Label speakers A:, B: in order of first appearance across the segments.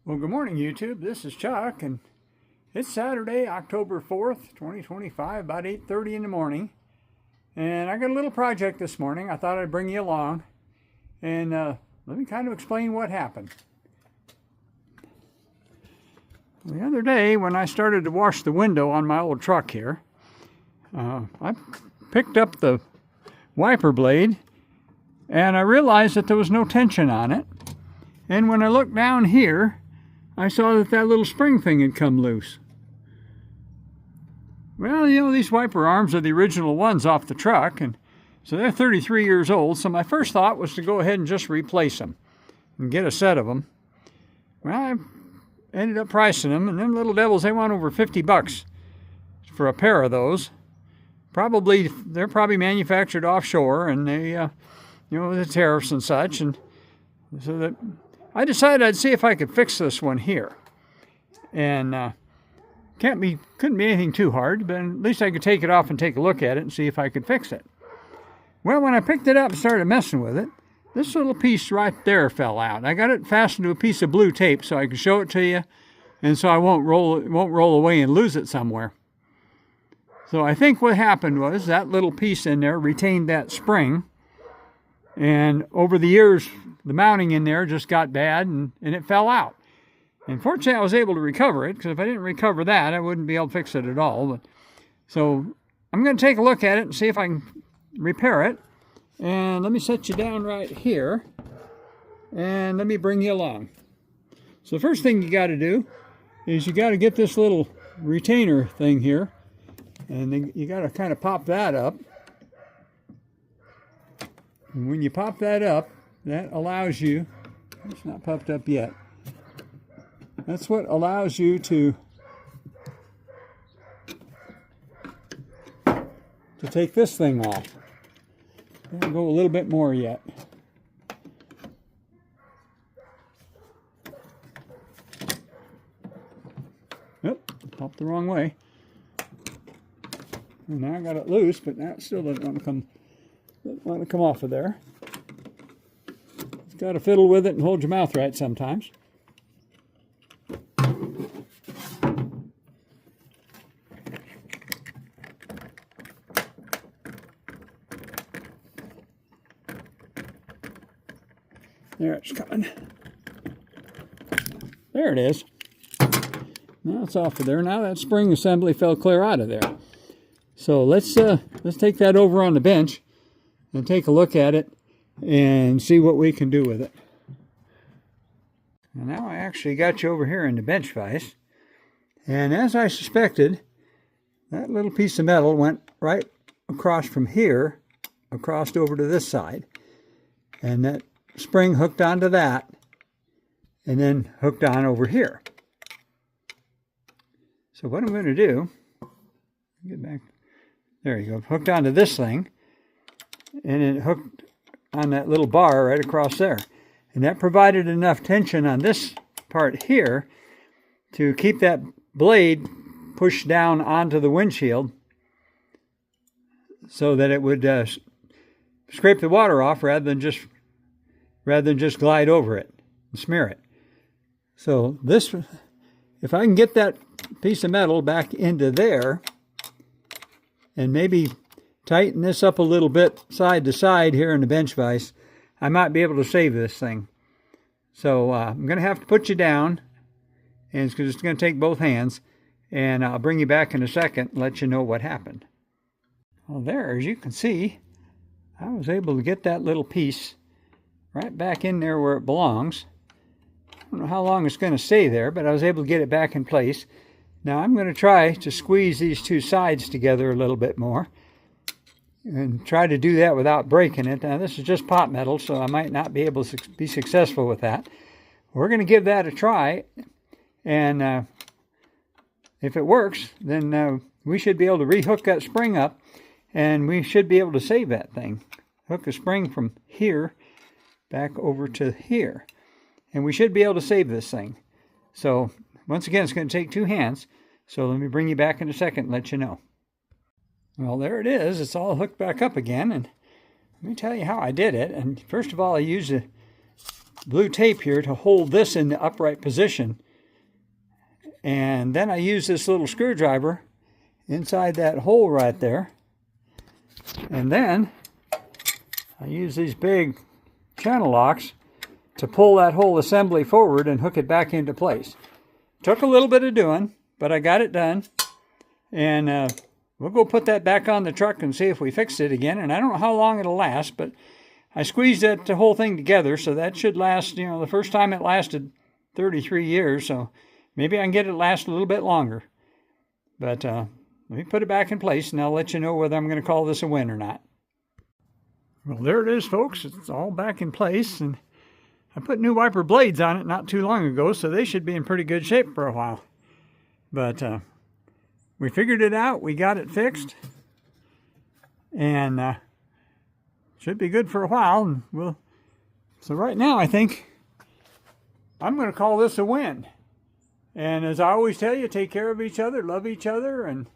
A: Well, good morning, YouTube. This is Chuck, and it's Saturday, October 4th, 2025, about 8:30 in the morning. And I got a little project this morning. I thought I'd bring you along, and let me kind of explain what happened. The other day, when I started to wash the window on my old truck here, I picked up the wiper blade, and I realized that there was no tension on it. And when I looked down here, I saw that that little spring thing had come loose. Well, you know, these wiper arms are the original ones off the truck, and so they're 33 years old, so my first thought was to go ahead and just replace them and get a set of them. Well, I ended up pricing them, and them little devils, they want over 50 bucks for a pair of those. They're probably manufactured offshore, and they, you know, the tariffs and such, and so that I decided I'd see if I could fix this one here. And couldn't be anything too hard, but at least I could take it off and take a look at it and see if I could fix it. Well, when I picked it up and started messing with it, this little piece right there fell out. I got it fastened to a piece of blue tape so I could show it to you, and so it won't roll away and lose it somewhere. So I think what happened was that little piece in there retained that spring, and over the years, the mounting in there just got bad and it fell out. And fortunately, I was able to recover it, because if I didn't recover that, I wouldn't be able to fix it at all. So I'm going to take a look at it and see if I can repair it. And let me set you down right here, and let me bring you along. So the first thing you got to do is you got to get this little retainer thing here, and then you got to kind of pop that up. And when you pop that up, that allows you, it's not popped up yet, that's what allows you to take this thing off. I'll go a little bit more yet. Yep, popped the wrong way. And now I got it loose, but now it still doesn't want to come off of there. You've got to fiddle with it and hold your mouth right sometimes. There it's coming. There it is. Now it's off of there. Now that spring assembly fell clear out of there. So let's take that over on the bench and take a look at it and see what we can do with it. And now I actually got you over here in the bench vise. And as I suspected, that little piece of metal went right across from here, across over to this side. And that spring hooked onto that, and then hooked on over here. So what I'm going to do, get back, there you go, hooked onto this thing, and it hooked on that little bar right across there. And that provided enough tension on this part here to keep that blade pushed down onto the windshield so that it would scrape the water off rather than just glide over it and smear it. So this, if I can get that piece of metal back into there and maybe tighten this up a little bit side to side here in the bench vise, I might be able to save this thing. So I'm going to have to put you down, and it's just going to take both hands, and I'll bring you back in a second and let you know what happened. Well, there, as you can see, I was able to get that little piece right back in there where it belongs. I don't know how long it's going to stay there, but I was able to get it back in place. Now I'm going to try to squeeze these two sides together a little bit more and try to do that without breaking it. Now this is just pot metal, so I might not be able to be successful with that. We're going to give that a try, and if it works, then we should be able to rehook that spring up, and we should be able to save that thing. Hook the spring from here back over to here, and we should be able to save this thing. So once again, it's going to take two hands, so let me bring you back in a second and let you know. Well, there it is. It's all hooked back up again, and let me tell you how I did it. And first of all, I used a blue tape here to hold this in the upright position. And then I use this little screwdriver inside that hole right there. And then I use these big channel locks to pull that whole assembly forward and hook it back into place. Took a little bit of doing, but I got it done. And we'll go put that back on the truck and see if we fixed it again. And I don't know how long it'll last, but I squeezed that whole thing together, so that should last, you know, the first time it lasted 33 years, so maybe I can get it to last a little bit longer. But let me put it back in place, and I'll let you know whether I'm going to call this a win or not. Well, there it is, folks. It's all back in place, and I put new wiper blades on it not too long ago, so they should be in pretty good shape for a while. But we figured it out. We got it fixed, and should be good for a while. And so right now, I think I'm going to call this a win. And as I always tell you, take care of each other, love each other, and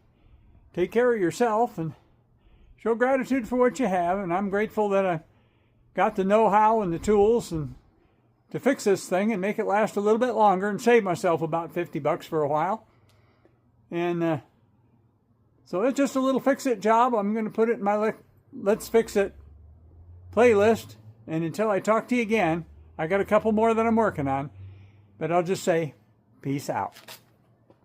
A: take care of yourself, and show gratitude for what you have. And I'm grateful that I got the know-how and the tools and to fix this thing and make it last a little bit longer and save myself about $50 for a while. And so it's just a little fix-it job. I'm going to put it in my Let's Fix It playlist. And until I talk to you again, I got a couple more that I'm working on. But I'll just say, peace out.